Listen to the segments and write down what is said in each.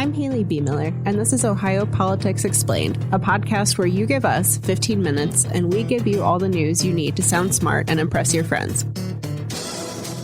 I'm Haley B. Miller, and this is Ohio Politics Explained, a podcast where you give us 15 minutes and we give you all the news you need to sound smart and impress your friends.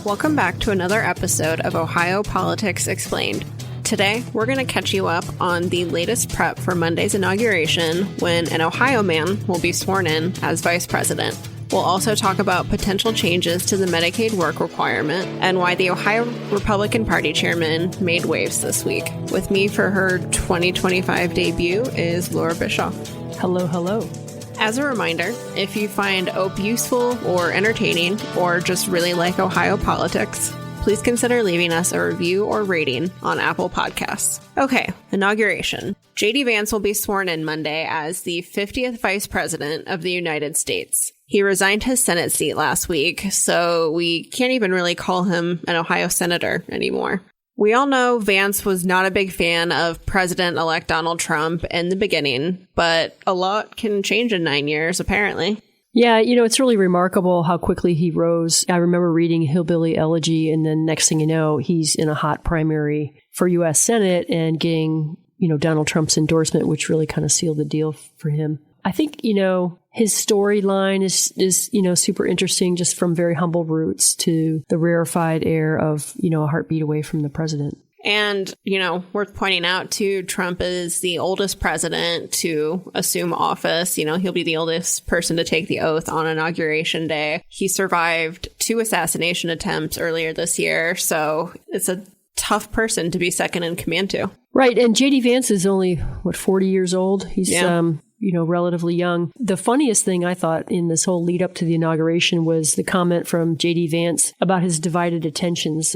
Welcome back to another episode of Ohio Politics Explained. Today, we're going to catch you up on the latest prep for Monday's inauguration when an Ohio man will be sworn in as vice president. We'll also talk about potential changes to the Medicaid work requirement and why the Ohio Republican Party chairman made waves this week. With me for her 2025 debut is Laura Bischoff. Hello, hello. As a reminder, if you find OPE useful or entertaining or just really like Ohio politics, please consider leaving us a review or rating on Apple Podcasts. Okay, inauguration. J.D. Vance will be sworn in Monday as the 50th Vice President of the United States. He resigned his Senate seat last week, so we can't even really call him an Ohio senator anymore. We all know Vance was not a big fan of President-elect Donald Trump in the beginning, but a lot can change in 9 years, apparently. Yeah, it's really remarkable how quickly he rose. I remember reading Hillbilly Elegy, and then next thing you know, he's in a hot primary for U.S. Senate and getting, Donald Trump's endorsement, which really kind of sealed the deal for him. I think, his storyline is super interesting, just from very humble roots to the rarefied air of, a heartbeat away from the president. And, worth pointing out, too, Trump is the oldest president to assume office. He'll be the oldest person to take the oath on Inauguration Day. He survived 2 assassination attempts earlier this year, so it's a tough person to be second in command to. Right, and J.D. Vance is only, 40 years old? He's, relatively young. The funniest thing I thought in this whole lead up to the inauguration was the comment from J.D. Vance about his divided attentions,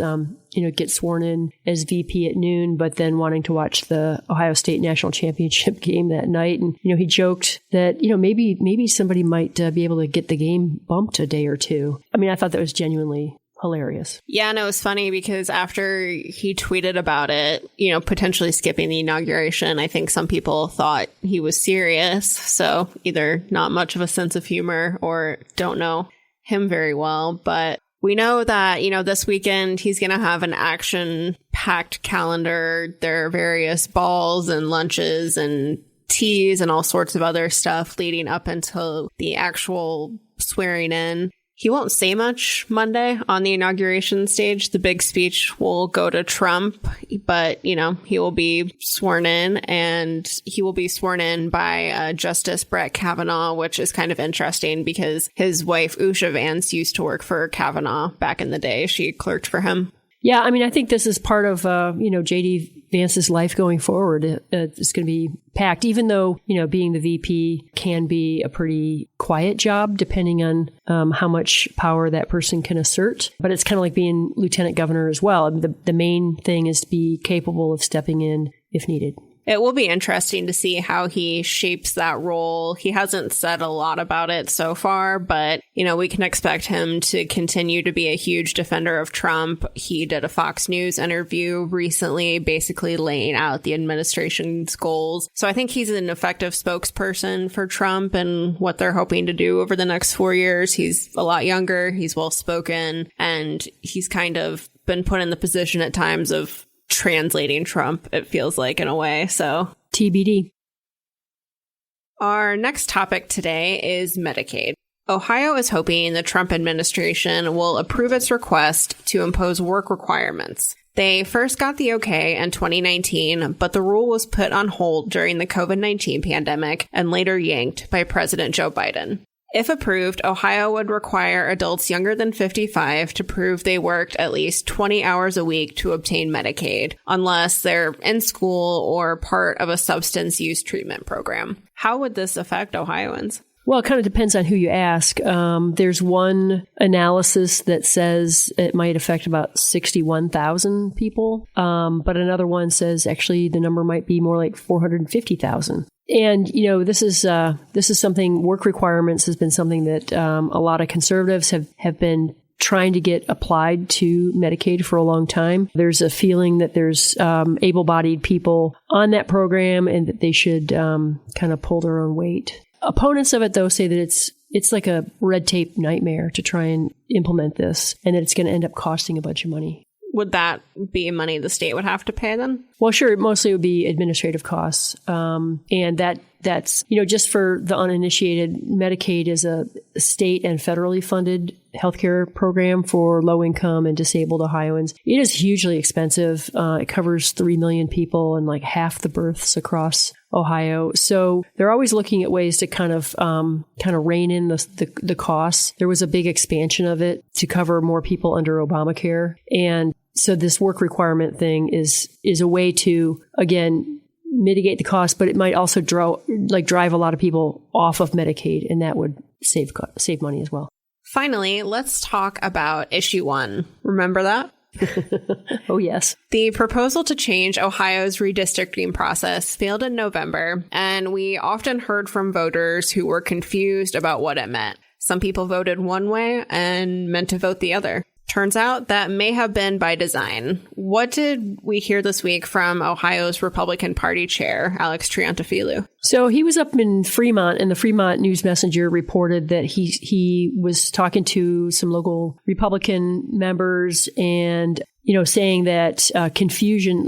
get sworn in as VP at noon, but then wanting to watch the Ohio State National Championship game that night. And, he joked that, maybe somebody might be able to get the game bumped a day or two. I mean, I thought that was genuinely hilarious. Yeah, and it was funny because after he tweeted about it, potentially skipping the inauguration, I think some people thought he was serious. So either not much of a sense of humor or don't know him very well. But we know that, this weekend he's going to have an action-packed calendar. There are various balls and lunches and teas and all sorts of other stuff leading up until the actual swearing in. He won't say much Monday on the inauguration stage. The big speech will go to Trump, but, he will be sworn in, and he will be sworn in by Justice Brett Kavanaugh, which is kind of interesting because his wife, Usha Vance, used to work for Kavanaugh back in the day. She clerked for him. Yeah, I mean, I think this is part of, J.D. Vance's life going forward. It's going to be packed, even though, being the VP can be a pretty quiet job, depending on how much power that person can assert. But it's kind of like being lieutenant governor as well. The main thing is to be capable of stepping in if needed. It will be interesting to see how he shapes that role. He hasn't said a lot about it so far, but, we can expect him to continue to be a huge defender of Trump. He did a Fox News interview recently, basically laying out the administration's goals. So I think he's an effective spokesperson for Trump and what they're hoping to do over the next 4 years. He's a lot younger, he's well-spoken, and he's kind of been put in the position at times of translating Trump, it feels like, in a way. So TBD. Our next topic today is Medicaid. Ohio is hoping the Trump administration will approve its request to impose work requirements. They first got the okay in 2019, but the rule was put on hold during the COVID-19 pandemic and later yanked by President Joe Biden. If approved, Ohio would require adults younger than 55 to prove they worked at least 20 hours a week to obtain Medicaid, unless they're in school or part of a substance use treatment program. How would this affect Ohioans? Well, it kind of depends on who you ask. There's one analysis that says it might affect about 61,000 people, but another one says actually the number might be more like 450,000. And, this is something, work requirements has been something that a lot of conservatives have been trying to get applied to Medicaid for a long time. There's a feeling that there's able-bodied people on that program and that they should kind of pull their own weight. Opponents of it, though, say that it's like a red tape nightmare to try and implement this, and that it's going to end up costing a bunch of money. Would that be money the state would have to pay then? Well, sure. Mostly it would be administrative costs. And that's, just for the uninitiated, Medicaid is a state and federally funded healthcare program for low-income and disabled Ohioans. It is hugely expensive. It covers 3 million people and like half the births across Ohio. So they're always looking at ways to kind of rein in the costs. There was a big expansion of it to cover more people under Obamacare. And so this work requirement thing is a way to, again, mitigate the cost, but it might also drive a lot of people off of Medicaid, and that would save money as well. Finally, let's talk about issue 1. Remember that? Oh, yes. The proposal to change Ohio's redistricting process failed in November, and we often heard from voters who were confused about what it meant. Some people voted one way and meant to vote the other. Turns out that may have been by design. What did we hear this week from Ohio's Republican Party chair, Alex Triantafilou? So he was up in Fremont, and the Fremont News Messenger reported that he was talking to some local Republican members and saying that confusion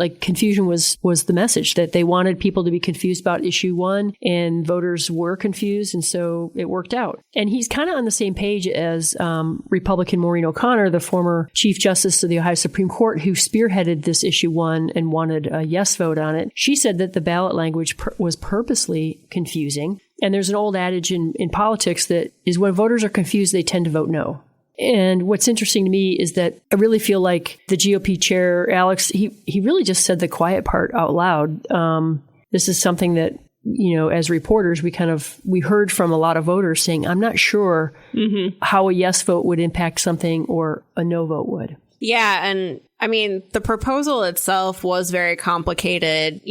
was the message, that they wanted people to be confused about issue 1, and voters were confused, and so it worked out. And he's kind of on the same page as Republican Maureen O'Connor, the former Chief Justice of the Ohio Supreme Court, who spearheaded this issue 1 and wanted a yes vote on it. She said that the ballot language was purposely confusing. And there's an old adage in politics that is when voters are confused, they tend to vote no. And what's interesting to me is that I really feel like the GOP chair, Alex, he really just said the quiet part out loud. This is something that, as reporters, we heard from a lot of voters saying, I'm not sure how a yes vote would impact something or a no vote would. Yeah. And I mean, the proposal itself was very complicated.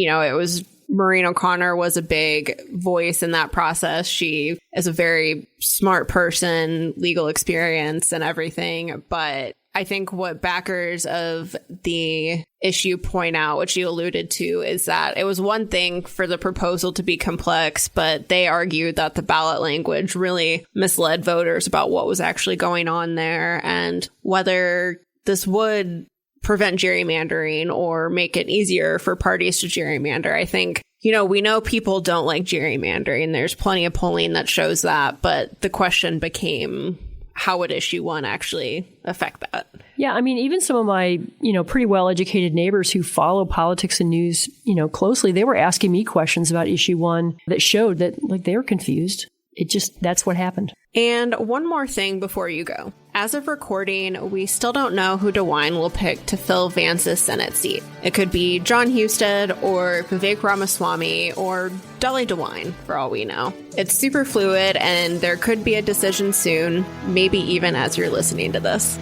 Maureen O'Connor was a big voice in that process. She is a very smart person, legal experience and everything. But I think what backers of the issue point out, which you alluded to, is that it was one thing for the proposal to be complex, but they argued that the ballot language really misled voters about what was actually going on there and whether this would prevent gerrymandering or make it easier for parties to gerrymander. I think, we know people don't like gerrymandering. There's plenty of polling that shows that. But the question became, how would issue 1 actually affect that? Yeah, I mean, even some of my, pretty well-educated neighbors who follow politics and news, closely, they were asking me questions about issue 1 that showed that, they were confused. That's what happened. And one more thing before you go. As of recording, we still don't know who DeWine will pick to fill Vance's Senate seat. It could be John Husted or Vivek Ramaswamy or Dolly DeWine, for all we know. It's super fluid, and there could be a decision soon, maybe even as you're listening to this.